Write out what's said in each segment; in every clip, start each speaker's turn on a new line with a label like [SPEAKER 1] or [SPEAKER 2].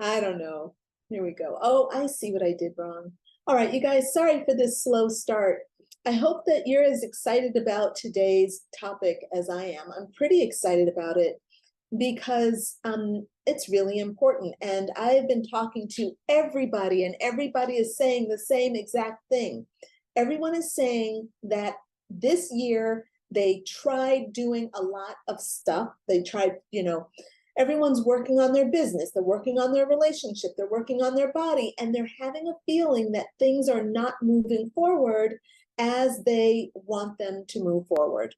[SPEAKER 1] I don't know. Here we go. Oh, I see what I did wrong. All right, you guys, sorry for this slow start. I hope that you're as excited about today's topic as I am. I'm pretty excited about it because it's really important. And I've been talking to everybody, and everybody is saying the same exact thing. Everyone is saying that this year they tried doing a lot of stuff. They tried, everyone's working on their business, they're working on their relationship, they're working on their body, and they're having a feeling that things are not moving forward as they want them to move forward.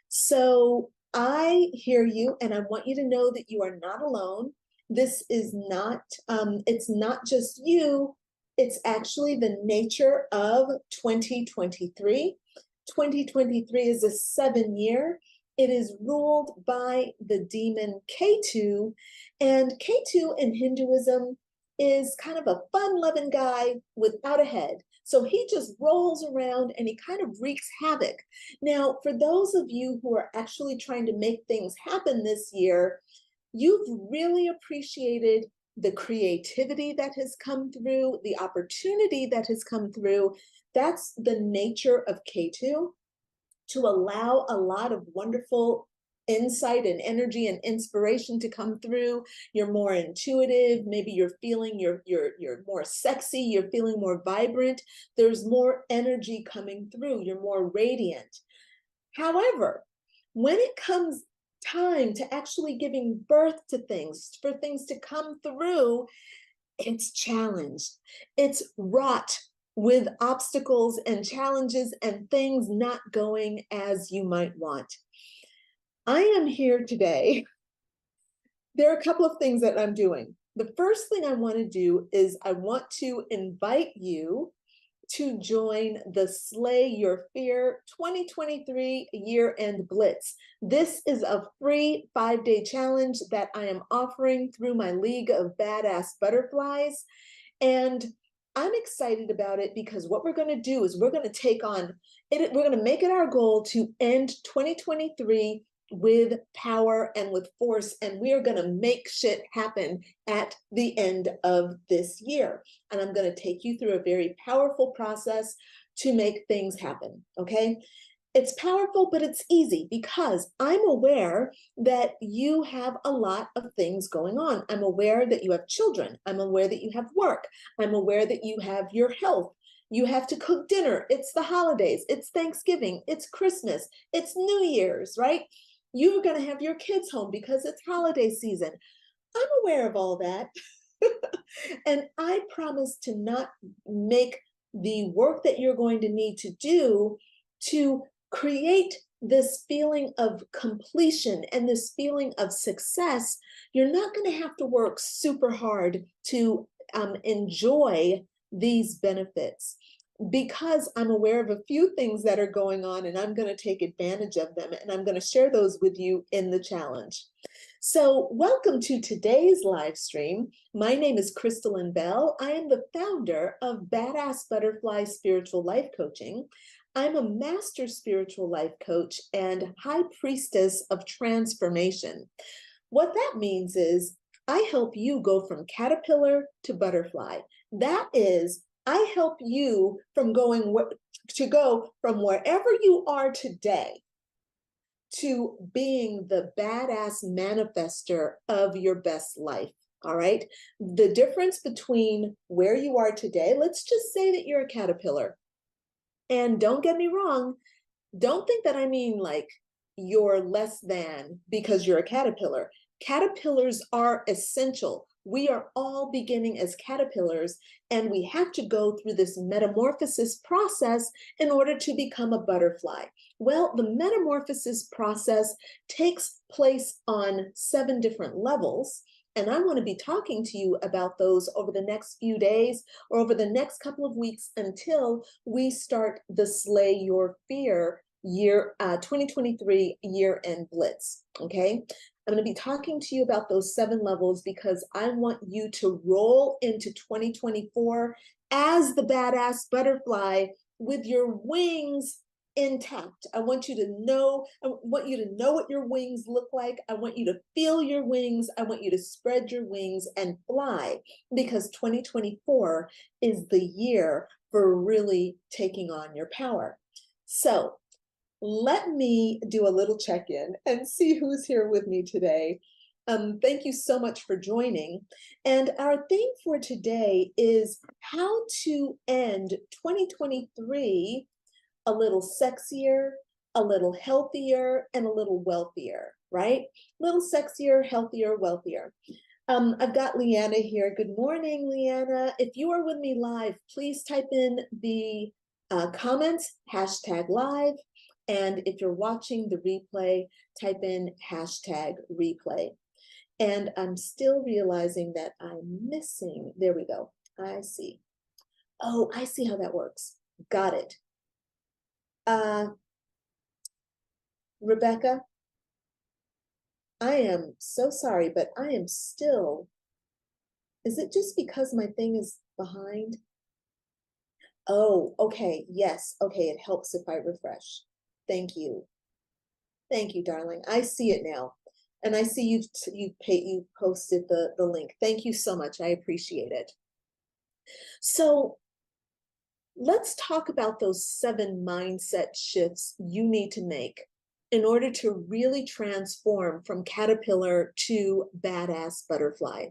[SPEAKER 1] So I hear you, and I want you to know that you are not alone. This is not, it's not just you, it's actually the nature of 2023. 2023 is a 7 year. It is ruled by the demon Ketu, and Ketu in Hinduism is kind of a fun-loving guy without a head. So he just rolls around and he kind of wreaks havoc. Now, for those of you who are actually trying to make things happen this year, you've really appreciated the creativity that has come through, the opportunity that has come through. That's the nature of Ketu, to allow a lot of wonderful insight and energy and inspiration to come through. You're more intuitive, maybe you're feeling you're more sexy, you're feeling more vibrant, there's more energy coming through, you're more radiant. However, when it comes time to actually giving birth to things, for things to come through, it's challenged, it's wrought with obstacles and challenges and things not going as you might want. I am here today. There are a couple of things that I'm doing. The first thing I want to do is I want to invite you to join the Slay Your Fear 2023 Year-End Blitz. This is a free 5-day challenge that I am offering through my League of Badass Butterflies. And I'm excited about it because what we're going to do is we're going to take on it. We're going to make it our goal to end 2023 with power and with force, and we are going to make shit happen at the end of this year. And I'm going to take you through a very powerful process to make things happen. Okay. It's powerful, but it's easy because I'm aware that you have a lot of things going on. I'm aware that you have children. I'm aware that you have work. I'm aware that you have your health. You have to cook dinner. It's the holidays. It's Thanksgiving. It's Christmas. It's New Year's, right? You're going to have your kids home because it's holiday season. I'm aware of all that. And I promise to not make the work that you're going to need to do to create this feeling of completion and this feeling of success. You're not going to have to work super hard to enjoy these benefits, because I'm aware of a few things that are going on and I'm going to take advantage of them, and I'm going to share those with you in the challenge. So welcome to today's live stream. My name is Crystalline Bell. I am the founder of Badass Butterfly Spiritual Life Coaching. I'm a master spiritual life coach and high priestess of transformation. What that means is I help you go from caterpillar to butterfly. That is, I help you from go from wherever you are today to being the badass manifester of your best life. All right. The difference between where you are today, let's just say that you're a caterpillar. And don't get me wrong, don't think that I mean like you're less than because you're a caterpillar. Caterpillars are essential. We are all beginning as caterpillars, and we have to go through this metamorphosis process in order to become a butterfly. Well, the metamorphosis process takes place on 7 different levels, and I want to be talking to you about those over the next few days or over the next couple of weeks until we start the Slay Your Fear 2023 Year-End Blitz. Okay. I'm going to be talking to you about those 7 levels because I want you to roll into 2024 as the badass butterfly with your wings intact. I want you to know what your wings look like. I want you to feel your wings. I want you to spread your wings and fly, because 2024 is the year for really taking on your power. So let me do a little check-in and see who's here with me today. Thank you so much for joining. And our theme for today is how to end 2023 a little sexier, a little healthier, and a little wealthier, right? A little sexier, healthier, wealthier. I've got Leanna here. Good morning, Leanna. If you are with me live, please type in the comments, #live. And if you're watching the replay, type in #replay. And I'm still realizing that I'm missing. There we go. I see. Oh, I see how that works. Got it. Rebecca, I am so sorry, but I am still, is it just because my thing is behind? Oh, okay. Yes. Okay. It helps if I refresh. Thank you. Thank you, darling. I see it now. And I see you posted the link. Thank you so much. I appreciate it. So let's talk about those 7 mindset shifts you need to make in order to really transform from caterpillar to badass butterfly.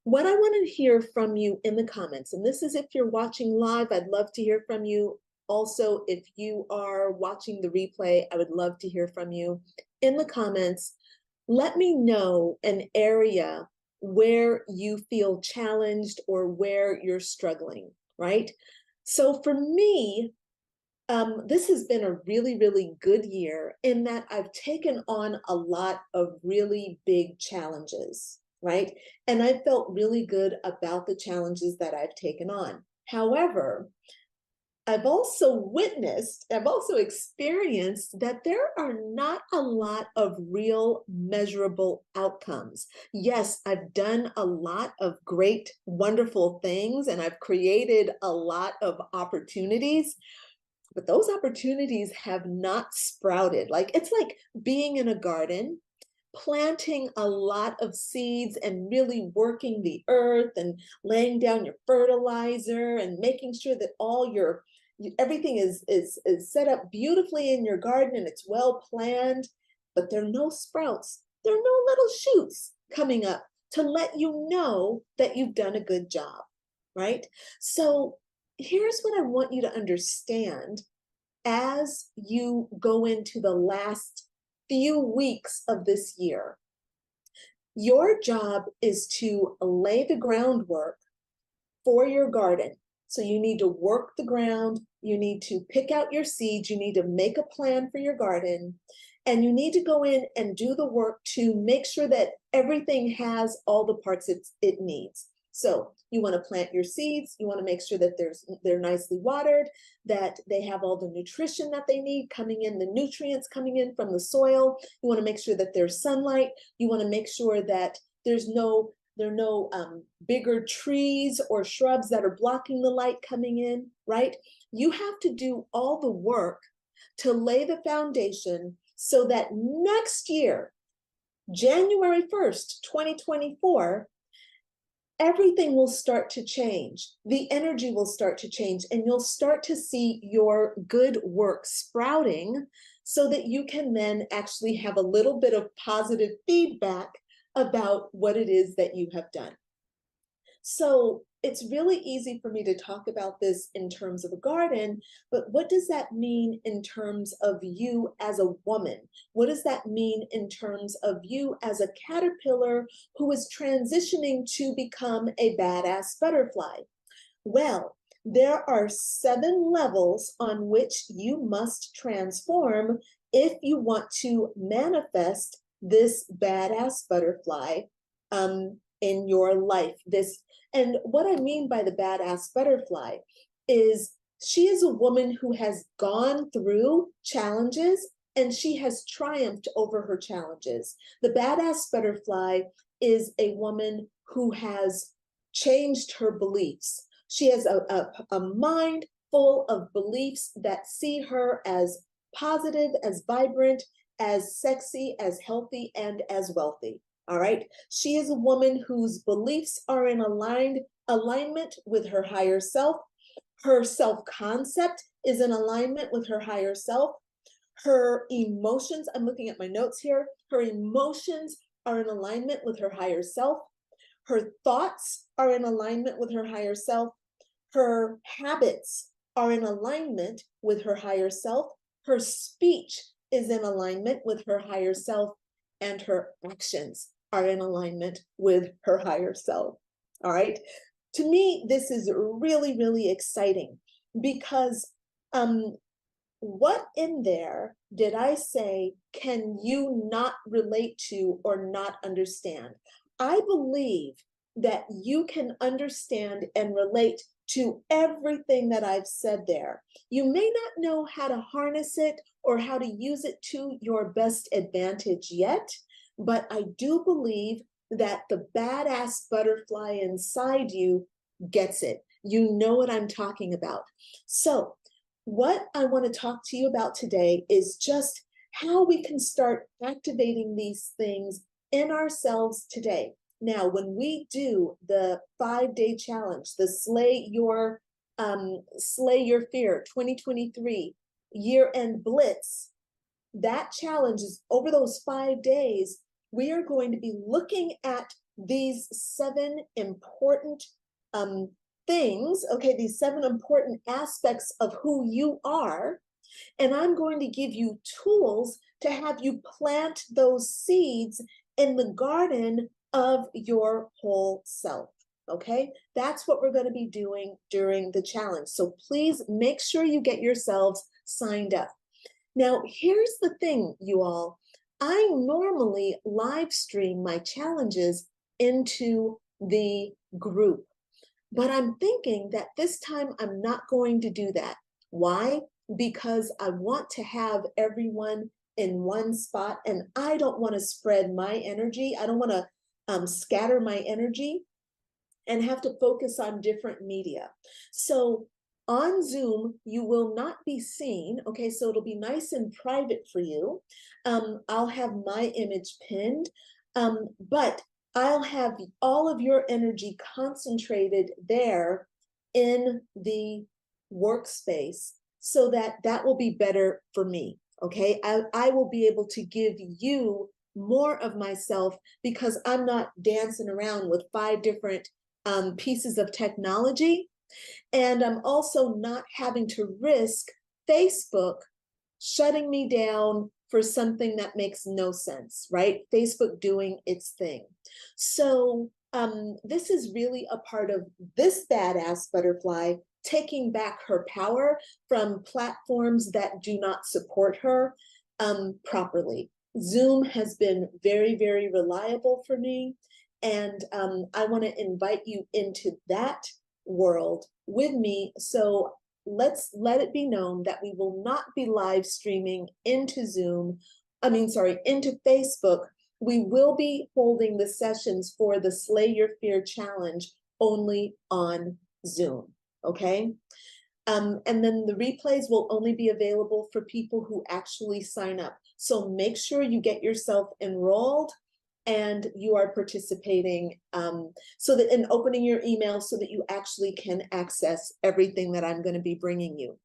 [SPEAKER 1] What I want to hear from you in the comments, and this is if you're watching live, I'd love to hear from you. Also, if you are watching the replay, I would love to hear from you in the comments. Let me know an area where you feel challenged or where you're struggling, right? So for me, this has been a really, really good year in that I've taken on a lot of really big challenges, right? And I felt really good about the challenges that I've taken on. However, I've also experienced that there are not a lot of real measurable outcomes. Yes, I've done a lot of great, wonderful things, and I've created a lot of opportunities, but those opportunities have not sprouted. Like, it's like being in a garden, planting a lot of seeds and really working the earth and laying down your fertilizer and making sure that everything is set up beautifully in your garden and it's well planned, but there are no sprouts. There are no little shoots coming up to let you know that you've done a good job, right? So here's what I want you to understand as you go into the last few weeks of this year. Your job is to lay the groundwork for your garden. So you need to work the ground, you need to pick out your seeds, you need to make a plan for your garden, and you need to go in and do the work to make sure that everything has all the parts it needs. So you want to plant your seeds, you want to make sure that they're nicely watered, that they have all the nutrition that they need coming in, the nutrients coming in from the soil. You want to make sure that there's sunlight. You want to make sure that there are no bigger trees or shrubs that are blocking the light coming in, right? You have to do all the work to lay the foundation so that next year, January 1st, 2024, everything will start to change. The energy will start to change, and you'll start to see your good work sprouting so that you can then actually have a little bit of positive feedback about what it is that you have done. So it's really easy for me to talk about this in terms of a garden, but what does that mean in terms of you as a woman? What does that mean in terms of you as a caterpillar who is transitioning to become a badass butterfly? Well, there are 7 levels on which you must transform if you want to manifest this badass butterfly in your life. And what I mean by the badass butterfly is she is a woman who has gone through challenges and she has triumphed over her challenges. The badass butterfly is a woman who has changed her beliefs. She has a mind full of beliefs that see her as positive, as vibrant, as sexy, as healthy, and as wealthy. All right. She is a woman whose beliefs are in alignment with her higher self. Her self-concept is in alignment with her higher self. Her emotions, I'm looking at my notes here, her emotions are in alignment with her higher self. Her thoughts are in alignment with her higher self. Her habits are in alignment with her higher self. Her speech is in alignment with her higher self, and her actions are in alignment with her higher self. All right. To me, this is really, really exciting because what in there did I say can you not relate to or not understand? I believe that you can understand and relate to everything that I've said there. You may not know how to harness it or how to use it to your best advantage yet, but I do believe that the badass butterfly inside you gets it. You know what I'm talking about. So what I want to talk to you about today is just how we can start activating these things in ourselves today. Now, when we do the 5-day challenge, the Slay Your Fear 2023 year-end Blitz, that challenge is over those 5 days. We are going to be looking at these 7 important things, okay, these 7 important aspects of who you are. And I'm going to give you tools to have you plant those seeds in the garden of your whole self. Okay, that's what we're going to be doing during the challenge. So please make sure you get yourselves signed up. Now, here's the thing, you all. I normally live stream my challenges into the group, but I'm thinking that this time I'm not going to do that. Why? Because I want to have everyone in one spot, and I don't want to spread my energy. I don't want to scatter my energy and have to focus on different media. So on Zoom, you will not be seen. Okay, so it'll be nice and private for you. I'll have my image pinned, but I'll have all of your energy concentrated there in the workspace so that that will be better for me. Okay, I will be able to give you more of myself because I'm not dancing around with 5 different pieces of technology. And I'm also not having to risk Facebook shutting me down for something that makes no sense, right? Facebook doing its thing. So this is really a part of this badass butterfly taking back her power from platforms that do not support her properly. Zoom has been very, very reliable for me. And I want to invite you into that world with me. So let's let it be known that we will not be live streaming into into Facebook. We will be holding the sessions for the Slay Your Fear Challenge only on Zoom, okay? And then the replays will only be available for people who actually sign up. So make sure you get yourself enrolled and you are participating so that in opening your email so that you actually can access everything that I'm going to be bringing you.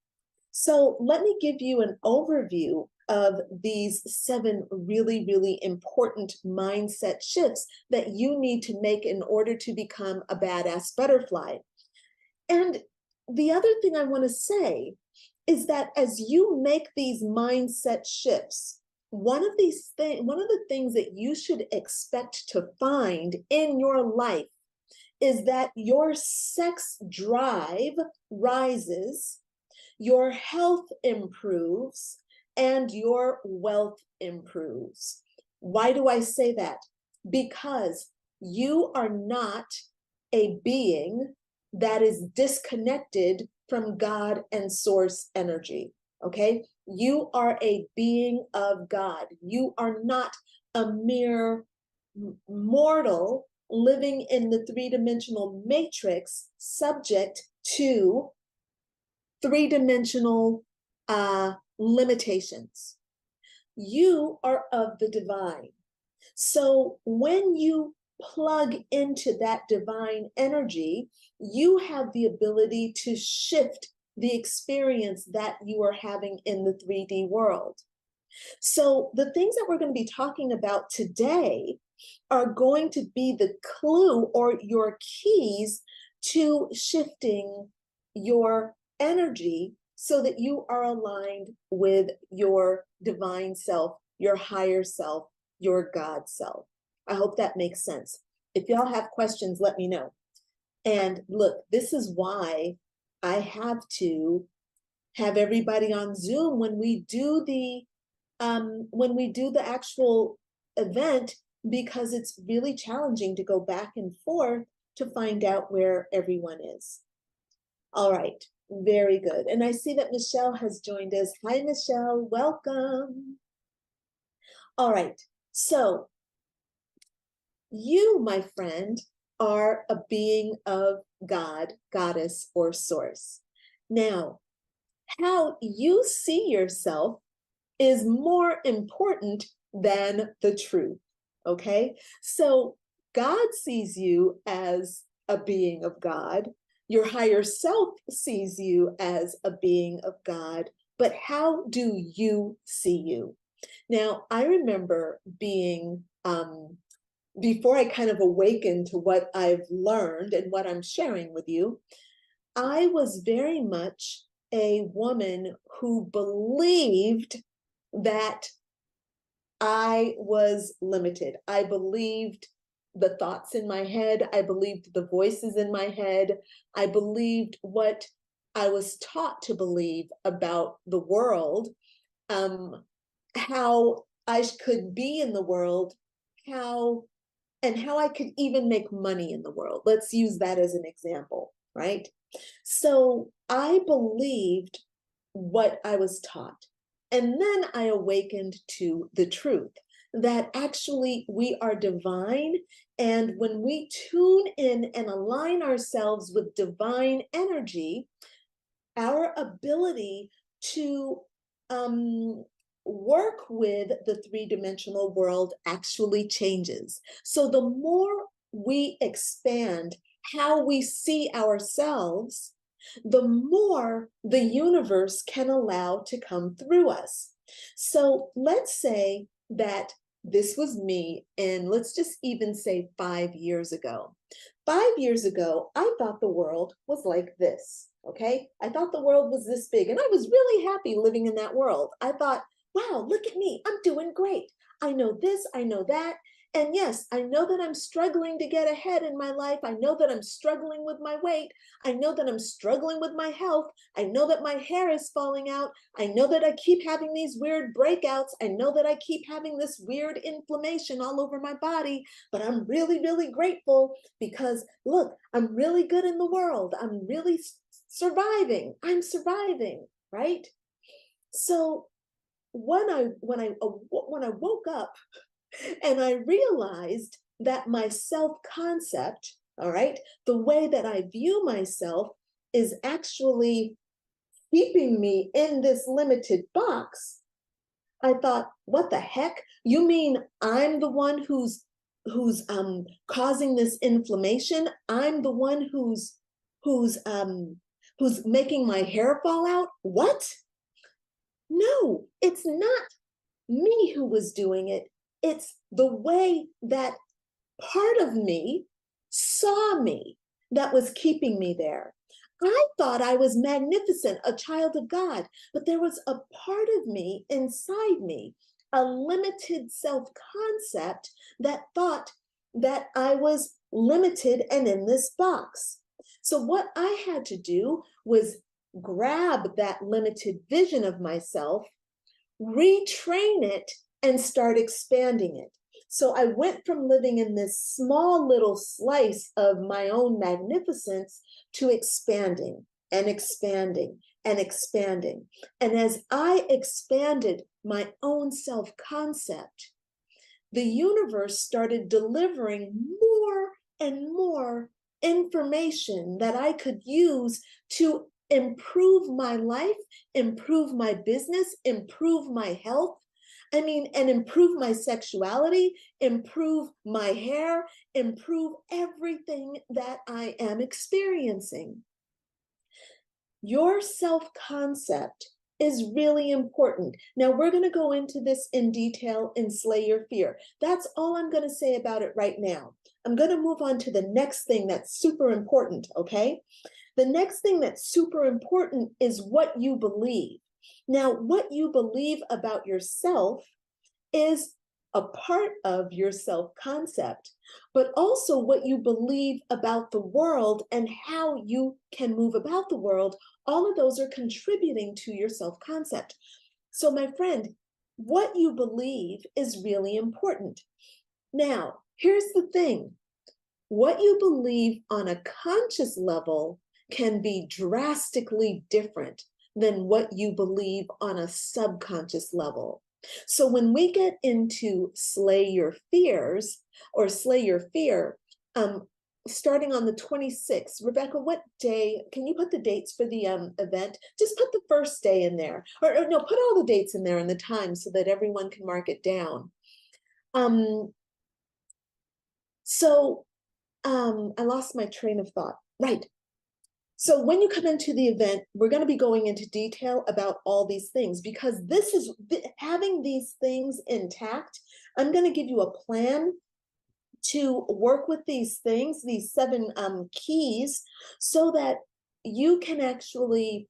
[SPEAKER 1] So let me give you an overview of these 7 really, really important mindset shifts that you need to make in order to become a badass butterfly. And the other thing I want to say is that as you make these mindset shifts, one of the things that you should expect to find in your life is that your sex drive rises, your health improves, and your wealth improves. Why do I say that? Because you are not a being that is disconnected from God and source energy, okay? You are a being of God. You are not a mere mortal living in the 3-dimensional matrix subject to 3-dimensional limitations. You are of the divine. So when you plug into that divine energy, you have the ability to shift the experience that you are having in the 3D world. So the things that we're going to be talking about today are going to be the clue or your keys to shifting your energy so that you are aligned with your divine self, your higher self, your God self. I hope that makes sense. If y'all have questions, let me know. And look, this is why I have to have everybody on Zoom when we do the actual event, because it's really challenging to go back and forth to find out where everyone is. All right, very good. And I see that Michelle has joined us. Hi, Michelle, welcome. All right, so you, my friend, are a being of God, goddess, or source. Now, how you see yourself is more important than the truth, okay? So God sees you as a being of God. Your higher self sees you as a being of God, but how do you see you? Now, I remember being, before I kind of awakened to what I've learned and what I'm sharing with you, I was very much a woman who believed that I was limited. I believed the thoughts in my head. I believed the voices in my head. I believed what I was taught to believe about the world, how I could be in the world, how I could even make money in the world. Let's use that as an example, right? So I believed what I was taught. And then I awakened to the truth that actually we are divine. And when we tune in and align ourselves with divine energy, our ability to work with the three-dimensional world actually changes. So the more we expand how we see ourselves, the more the universe can allow to come through us. So let's say that this was me, and let's just even say 5 years ago. 5 years ago, I thought the world was like this, okay? I thought the world was this big, and I was really happy living in that world. I thought, wow, look at me, I'm doing great. I know this, I know that. And yes, I know that I'm struggling to get ahead in my life. I know that I'm struggling with my weight. I know that I'm struggling with my health. I know that my hair is falling out. I know that I keep having these weird breakouts. I know that I keep having this weird inflammation all over my body, but I'm really, really grateful because look, I'm really good in the world. I'm really surviving. I'm surviving, right? So when I woke up and I realized that my self-concept, all right, the way that I view myself is actually keeping me in this limited box, I thought, what the heck? You mean I'm the one who's causing this inflammation? I'm the one who's making my hair fall out? What? No, it's not me who was doing it. It's the way that part of me saw me that was keeping me there. I thought I was magnificent, a child of God, but there was a part of me inside me, a limited self-concept that thought that I was limited and in this box. So what I had to do was grab that limited vision of myself, retrain it, and start expanding it. So I went from living in this small little slice of my own magnificence to expanding and expanding and expanding. And as I expanded my own self-concept, the universe started delivering more and more information that I could use to improve my life, improve my business, improve my health. I mean, and improve my sexuality, improve my hair, improve everything that I am experiencing. Your self-concept is really important. Now, we're going to go into this in detail in Slay Your Fear. That's all I'm going to say about it right now. I'm going to move on to the next thing that's super important, okay? The next thing that's super important is what you believe. Now, what you believe about yourself is a part of your self-concept, but also what you believe about the world and how you can move about the world. All of those are contributing to your self-concept. So my friend, what you believe is really important. Now, here's the thing. What you believe on a conscious level can be drastically different than what you believe on a subconscious level. So when we get into Slay Your Fears or Slay Your Fear, starting on the 26th, Rebecca, what day, can you put the dates for the event? Just put the first day in there, or no, put all the dates in there and the time so that everyone can mark it down. I lost my train of thought. Right. So when you come into the event, we're going to be going into detail about all these things because this is having these things intact. I'm going to give you a plan to work with these things, these 7 keys, so that you can actually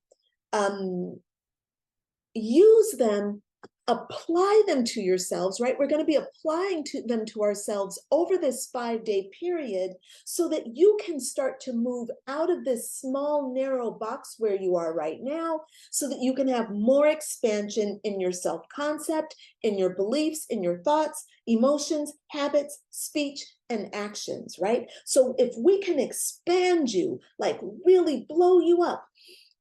[SPEAKER 1] use them, apply them to yourselves, right? We're going to be applying them to ourselves over this 5-day period so that you can start to move out of this small, narrow box where you are right now, so that you can have more expansion in your self-concept, in your beliefs, in your thoughts, emotions, habits, speech, and actions, right? So if we can expand you, like really blow you up,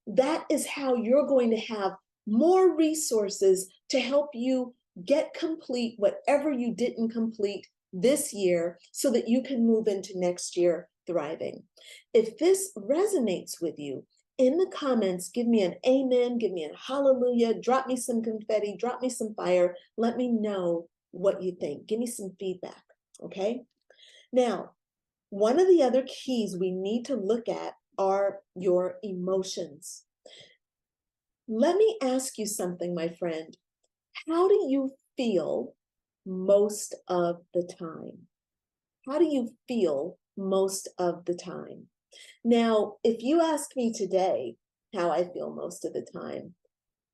[SPEAKER 1] that is how you're going to have more resources to help you get complete whatever you didn't complete this year so that you can move into next year thriving. If this resonates with you, in the comments, give me an amen, give me a hallelujah, drop me some confetti, drop me some fire. Let me know what you think. Give me some feedback, okay? Now, one of the other keys we need to look at are your emotions. Let me ask you something, my friend. How do you feel most of the time? How do you feel most of the time? Now, if you ask me today how I feel most of the time,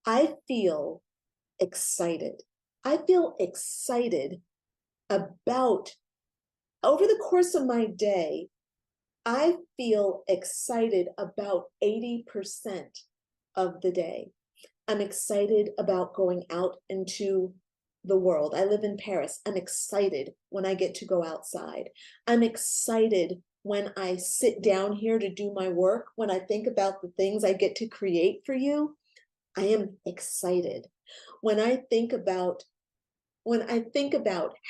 [SPEAKER 1] I feel excited. I feel excited about, over the course of my day, I feel excited about 80% of the day. I'm excited about going out into the world. I live in Paris. I'm excited when I get to go outside. I'm excited when I sit down here to do my work. When I think about the things I get to create for you, I am excited. When I think about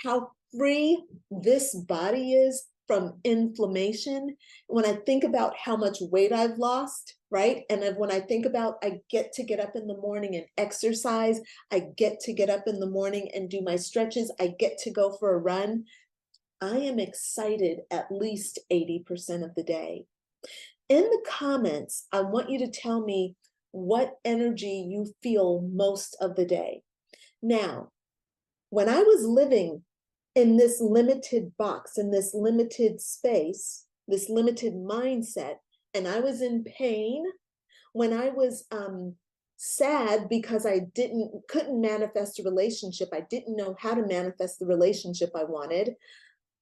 [SPEAKER 1] how free this body is from inflammation, when I think about how much weight I've lost, right? And when I think about I get to get up in the morning and exercise, I get to get up in the morning and do my stretches, I get to go for a run, I am excited at least 80% of the day. In the comments, I want you to tell me what energy you feel most of the day. Now, when I was living in this limited box, in this limited space, this limited mindset, and I was in pain, when I was sad because I couldn't manifest a relationship, I didn't know how to manifest the relationship I wanted,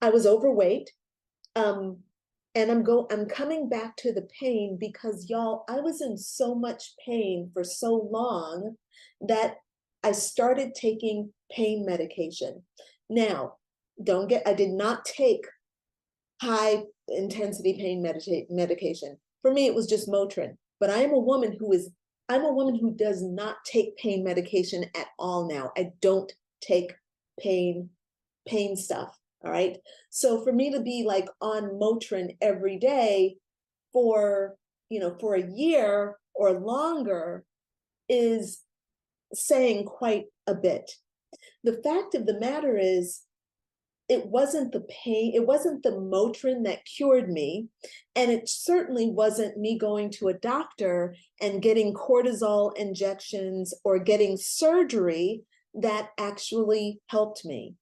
[SPEAKER 1] I was overweight, and I'm coming back to the pain because y'all, I was in so much pain for so long that I started taking pain medication. Now, I did not take high intensity pain medication. For me, it was just Motrin. But I'm a woman who does not take pain medication at all now. I don't take pain stuff. All right. So for me to be like on Motrin every day for a year or longer is saying quite a bit. The fact of the matter is, it wasn't the pain, it wasn't the Motrin that cured me, and it certainly wasn't me going to a doctor and getting cortisol injections or getting surgery that actually helped me.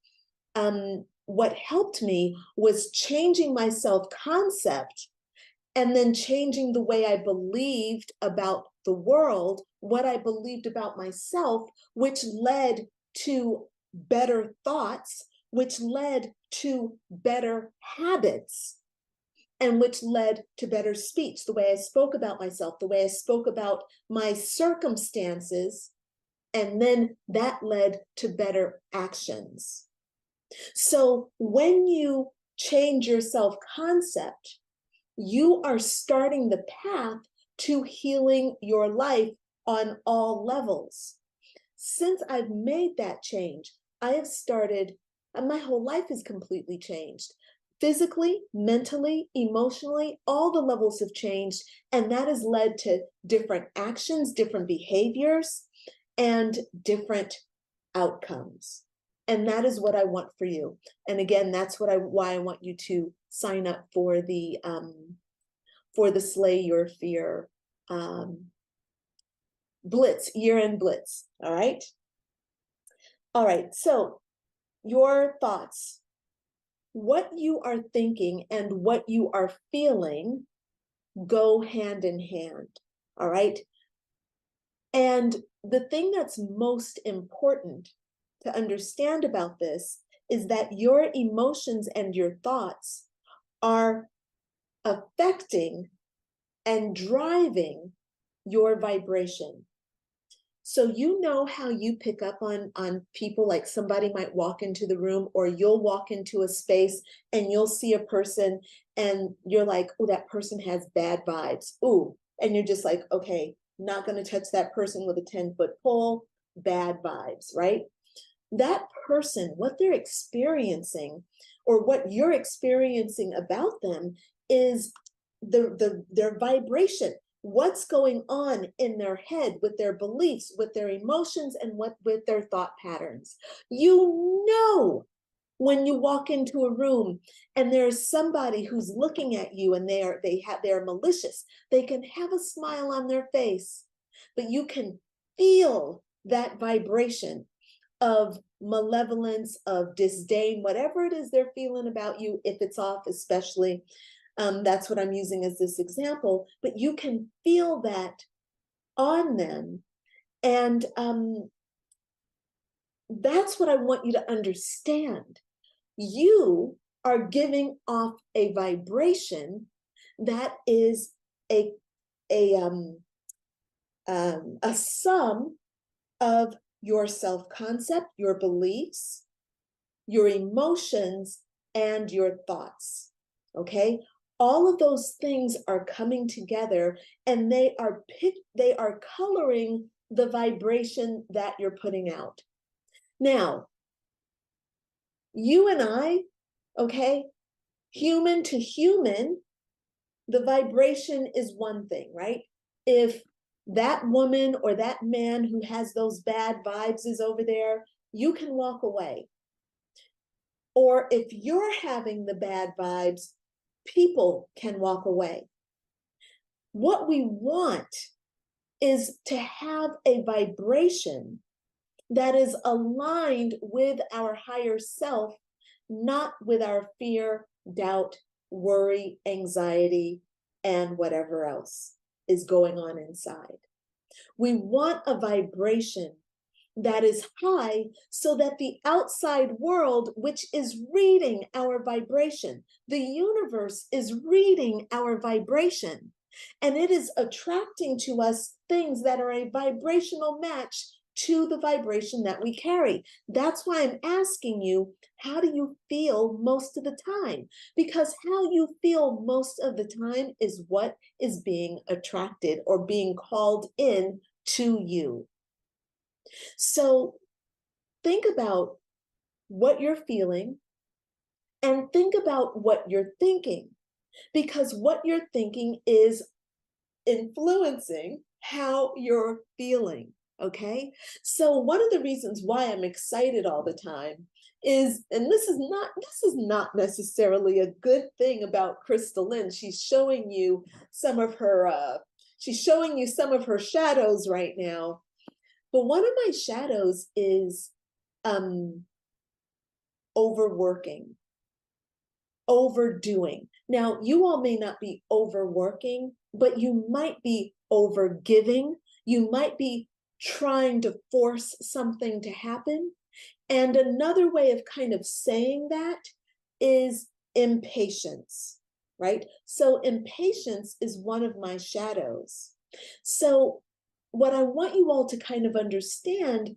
[SPEAKER 1] What helped me was changing my self-concept and then changing the way I believed about the world, what I believed about myself, which led to better thoughts, which led to better habits, and which led to better speech, the way I spoke about myself, the way I spoke about my circumstances, and then that led to better actions. So when you change your self-concept, you are starting the path to healing your life on all levels. Since I've made that change, I have started, and my whole life is completely changed. Physically, mentally, emotionally, all the levels have changed, and that has led to different actions, different behaviors, and different outcomes. And that is what I want for you. And again, that's why I want you to sign up for the Slay Your Fear Blitz, year-end Blitz. All right. All right. So your thoughts, what you are thinking and what you are feeling go hand in hand. All right. And the thing that's most important to understand about this is that your emotions and your thoughts are affecting and driving your vibration. So you know how you pick up on people, like somebody might walk into the room, or you'll walk into a space and you'll see a person and you're like, oh, that person has bad vibes. Ooh, and you're just like, okay, not going to touch that person with a 10-foot pole, bad vibes, right? That person, what they're experiencing or what you're experiencing about them is their vibration. What's going on in their head with their beliefs, with their emotions, and with their thought patterns. You know, when you walk into a room and there's somebody who's looking at you and they're malicious, they can have a smile on their face, but you can feel that vibration of malevolence, of disdain, whatever it is they're feeling about you, if it's off, especially. That's what I'm using as this example, but you can feel that on them. And that's what I want you to understand. You are giving off a vibration that is a sum of your self-concept, your beliefs, your emotions, and your thoughts. Okay? All of those things are coming together, and they are coloring the vibration that you're putting out. Now, you and I, okay, human to human, the vibration is one thing, right? If that woman or that man who has those bad vibes is over there, you can walk away. Or if you're having the bad vibes, people can walk away. What we want is to have a vibration that is aligned with our higher self, not with our fear, doubt, worry, anxiety, and whatever else is going on inside. We want a vibration that is high so that the outside world, which is reading our vibration, the universe is reading our vibration, and it is attracting to us things that are a vibrational match to the vibration that we carry. That's why I'm asking you, how do you feel most of the time? Because how you feel most of the time is what is being attracted or being called in to you. So think about what you're feeling and think about what you're thinking, because what you're thinking is influencing how you're feeling. Okay. So one of the reasons why I'm excited all the time is, and this is not necessarily a good thing about Crystal Lynn. She's showing you some of her shadows right now. But one of my shadows is overworking, overdoing. Now, you all may not be overworking, but you might be overgiving. You might be trying to force something to happen. And another way of kind of saying that is impatience, right? So impatience is one of my shadows. So what I want you all to kind of understand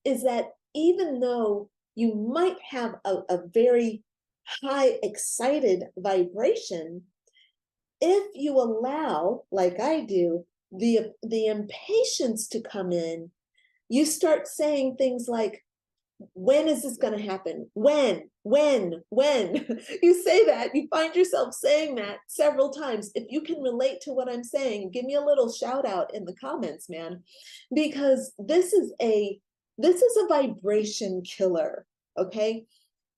[SPEAKER 1] is that even though you might have a very high excited vibration, if you allow, like I do, the impatience to come in, you start saying things like, when is this going to happen? When? You say that, you find yourself saying that several times. If you can relate to what I'm saying, give me a little shout out in the comments, man, because this is a vibration killer, okay?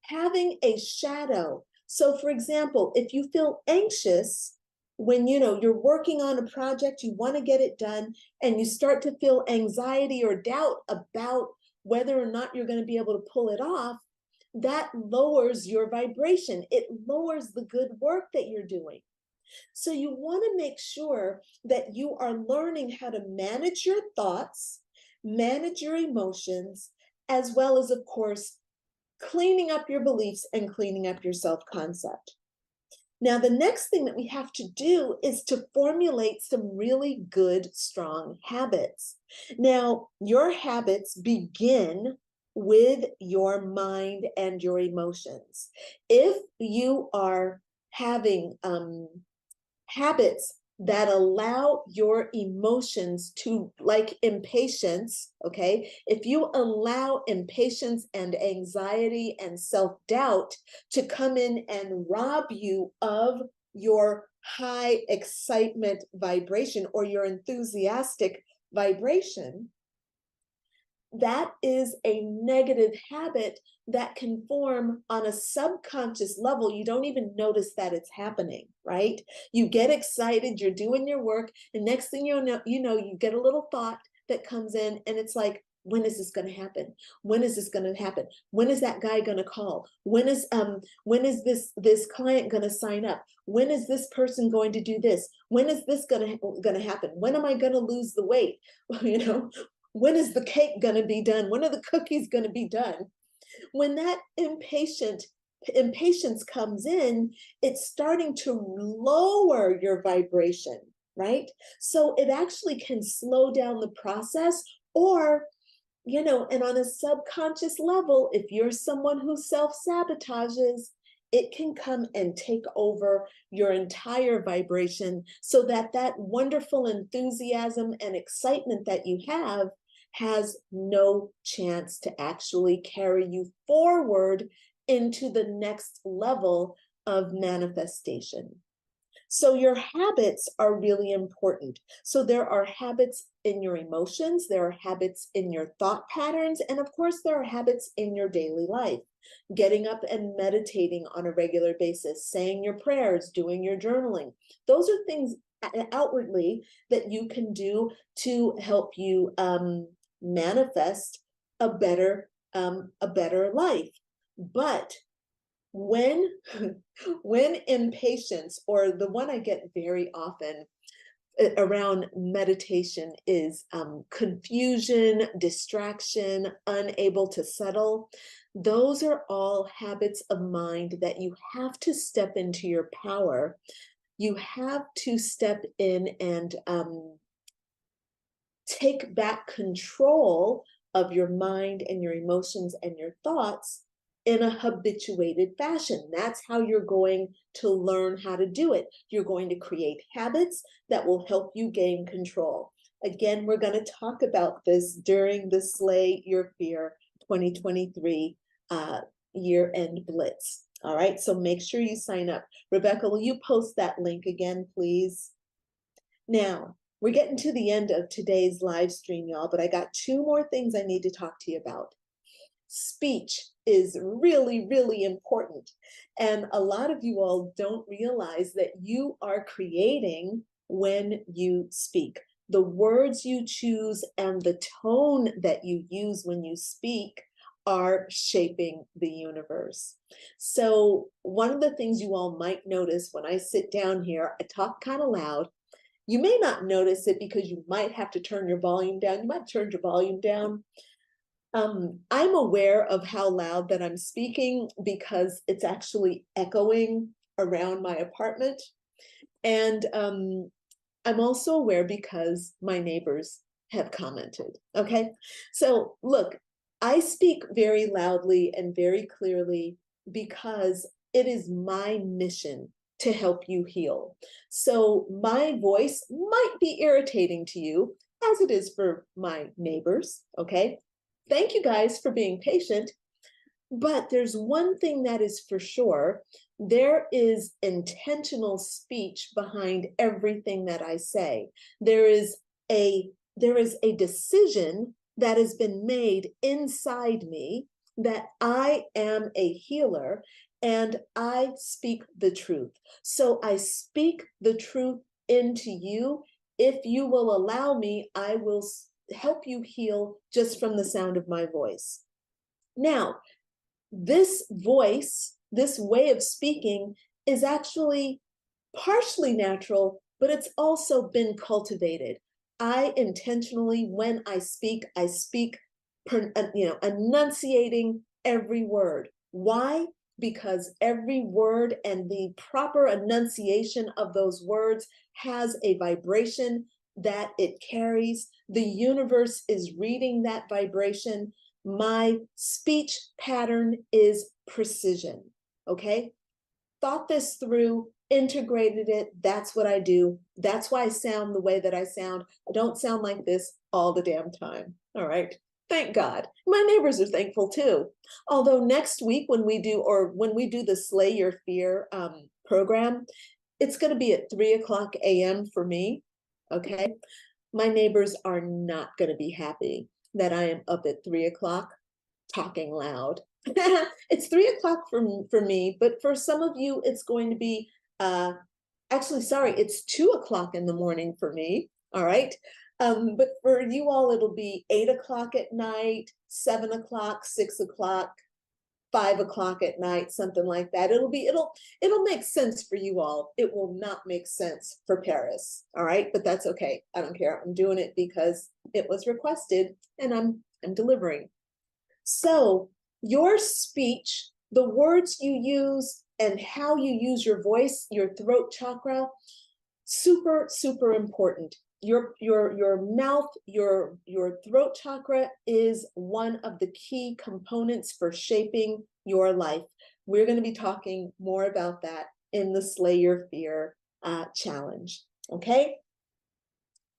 [SPEAKER 1] Having a shadow. So for example, if you feel anxious when you're working on a project, you want to get it done, and you start to feel anxiety or doubt about whether or not you're going to be able to pull it off, that lowers your vibration. It lowers the good work that you're doing. So you want to make sure that you are learning how to manage your thoughts, manage your emotions, as well as, of course, cleaning up your beliefs and cleaning up your self-concept. Now, the next thing that we have to do is to formulate some really good, strong habits. Now, your habits begin with your mind and your emotions. If you are having habits that allow your emotions to, like impatience, okay? If you allow impatience and anxiety and self-doubt to come in and rob you of your high excitement vibration or your enthusiastic vibration, that is a negative habit that can form on a subconscious level. You don't even notice that it's happening, right? You get excited, you're doing your work, and next thing you know, you get a little thought that comes in, and it's like, when is this going to happen? When is this going to happen? When is that guy going to call? When is this client going to sign up? When is this person going to do this? When is this going to happen? When am I going to lose the weight? When is the cake going to be done? When are the cookies going to be done? When that impatience comes in, it's starting to lower your vibration, right? So it actually can slow down the process, or, and on a subconscious level, if you're someone who self-sabotages, it can come and take over your entire vibration, so that wonderful enthusiasm and excitement that you have has no chance to actually carry you forward into the next level of manifestation. So your habits are really important. So there are habits in your emotions, there are habits in your thought patterns, and of course there are habits in your daily life. Getting up and meditating on a regular basis, saying your prayers, doing your journaling. Those are things outwardly that you can do to help you manifest a better life. But when impatience, or the one I get very often around meditation, is confusion, distraction, unable to settle, those are all habits of mind that you have to step into your power. You have to step in and take back control of your mind and your emotions and your thoughts in a habituated fashion. That's how you're going to learn how to do it. You're going to create habits that will help you gain control. Again, we're going to talk about this during the Slay Your Fear 2023 year-end Blitz. All right, so make sure you sign up. Rebecca, will you post that link again, please? Now, We're getting to the end of today's live stream, y'all, but I got 2 more things I need to talk to you about. Speech is really, really important. And a lot of you all don't realize that you are creating when you speak. The words you choose and the tone that you use when you speak are shaping the universe. So one of the things you all might notice when I sit down here, I talk kind of loud. You may not notice it because you might have to turn your volume down. You might turn your volume down. I'm aware of how loud that I'm speaking because it's actually echoing around my apartment. And I'm also aware because my neighbors have commented, okay? So look, I speak very loudly and very clearly because it is my mission to help you heal. So my voice might be irritating to you, as it is for my neighbors, okay? Thank you guys for being patient, but there's one thing that is for sure. There is intentional speech behind everything that I say. There is a decision that has been made inside me that I am a healer and I speak the truth. So I speak the truth into you. If you will allow me, I will help you heal just from the sound of my voice. Now, this voice, this way of speaking is actually partially natural, but it's also been cultivated. I intentionally, when I speak, enunciating every word. Why? Because every word and the proper enunciation of those words has a vibration that it carries. The universe is reading that vibration. My speech pattern is precision, okay? Thought this through, integrated it. That's what I do. That's why I sound the way that I sound. I don't sound like this all the damn time, all right? Thank God. My neighbors are thankful too. Although next week when we do the Slay Your Fear program, it's going to be at 3:00 a.m. for me, okay? My neighbors are not going to be happy that I am up at 3:00 talking loud. It's 3:00 for me, but for some of you, it's going to be, actually, sorry, it's 2:00 in the morning for me, all right? But for you all, it'll be 8:00 at night, 7:00, 6:00, 5:00 at night, something like that. It'll make sense for you all. It will not make sense for Paris, all right? But that's okay. I don't care. I'm doing it because it was requested and I'm delivering. So your speech, the words you use and how you use your voice, your throat chakra, super, super important. Your mouth, your throat chakra is one of the key components for shaping your life. We're going to be talking more about that in the Slay Your Fear challenge, okay?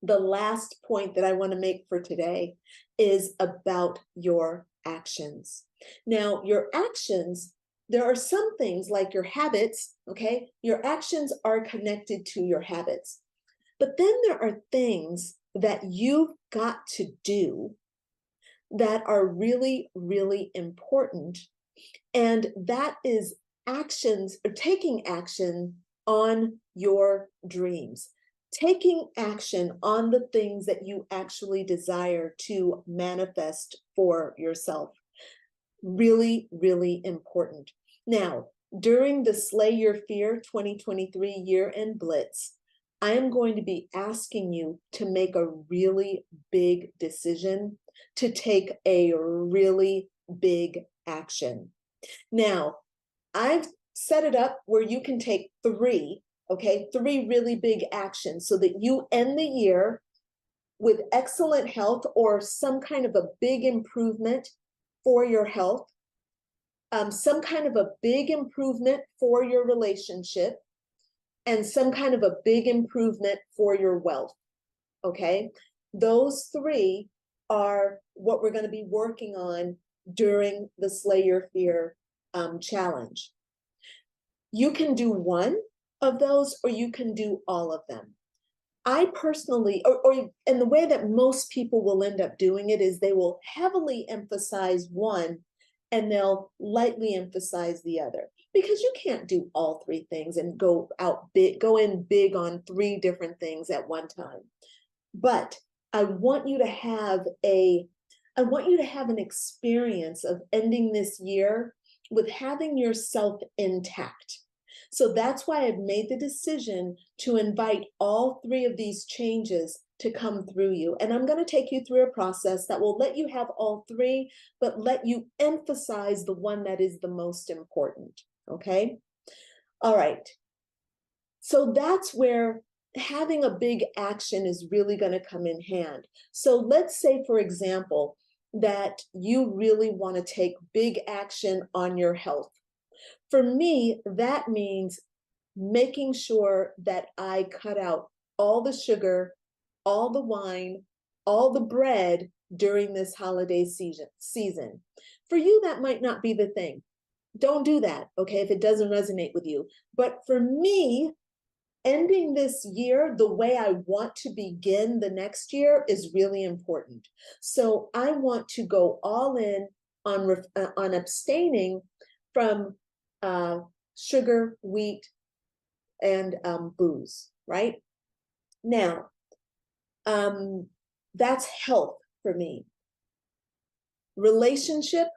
[SPEAKER 1] The last point that I want to make for today is about your actions. Now, your actions, there are some things like your habits, okay? Your actions are connected to your habits. But then there are things that you've got to do that are really, really important. And that is actions or taking action on your dreams, taking action on the things that you actually desire to manifest for yourself. Really, really important. Now, during the Slay Your Fear 2023 year-end Blitz, I am going to be asking you to make a really big decision, to take a really big action. Now, I've set it up where you can take 3, okay, 3 really big actions so that you end the year with excellent health or some kind of a big improvement for your health, some kind of a big improvement for your relationship, and some kind of a big improvement for your wealth, okay? Those 3 are what we're going to be working on during the Slay Your Fear challenge. You can do one of those or you can do all of them. I personally, and the way that most people will end up doing it is they will heavily emphasize one and they'll lightly emphasize the other, because you can't do all three things and go in big on three different things at one time. But I want you to have an experience of ending this year with having yourself intact. So that's why I've made the decision to invite all three of these changes to come through you. And I'm going to take you through a process that will let you have all three, but let you emphasize the one that is the most important. Okay? All right. So that's where having a big action is really going to come in hand. So let's say, for example, that you really want to take big action on your health. For me, that means making sure that I cut out all the sugar, all the wine, all the bread during this holiday season. For you, that might not be the thing. Don't do that, okay, if it doesn't resonate with you. But for me, ending this year the way I want to begin the next year is really important. So I want to go all in on abstaining from sugar, wheat, and booze, right? Now, that's health for me. Relationship,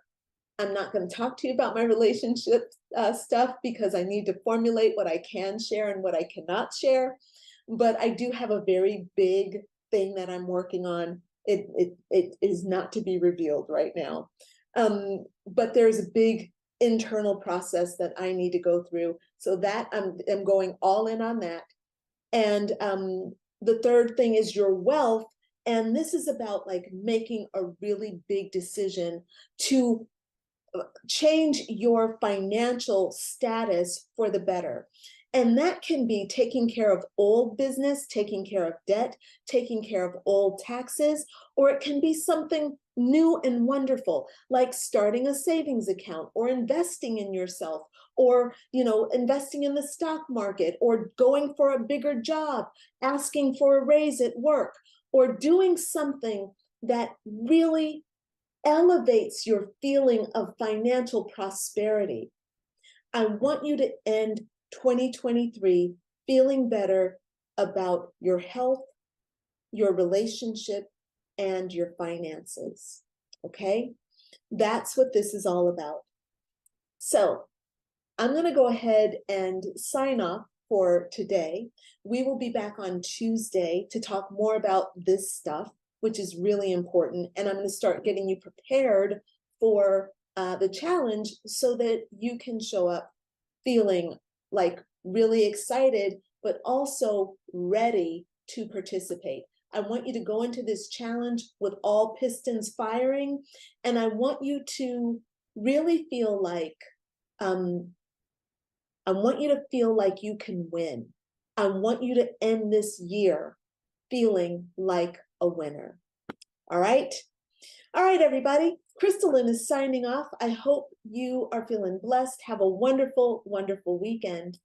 [SPEAKER 1] I'm not going to talk to you about my relationship stuff because I need to formulate what I can share and what I cannot share. But I do have a very big thing that I'm working on. It is not to be revealed right now. But there's a big internal process that I need to go through. So that I'm going all in on that. And the third thing is your wealth. And this is about like making a really big decision to change your financial status for the better. And that can be taking care of old business, taking care of debt, taking care of old taxes, or it can be something new and wonderful, like starting a savings account or investing in yourself, or, investing in the stock market, or going for a bigger job, asking for a raise at work, or doing something that really elevates your feeling of financial prosperity. I want you to end 2023 feeling better about your health, your relationship, and your finances. Okay? That's what this is all about. So I'm going to go ahead and sign off for today. We will be back on Tuesday to talk more about this stuff, which is really important. And I'm going to start getting you prepared for the challenge so that you can show up feeling like really excited, but also ready to participate. I want you to go into this challenge with all pistons firing. And I want you to really feel like, you can win. I want you to end this year feeling like a winner. All right? All right, everybody. Crystalline is signing off. I hope you are feeling blessed. Have a wonderful, wonderful weekend.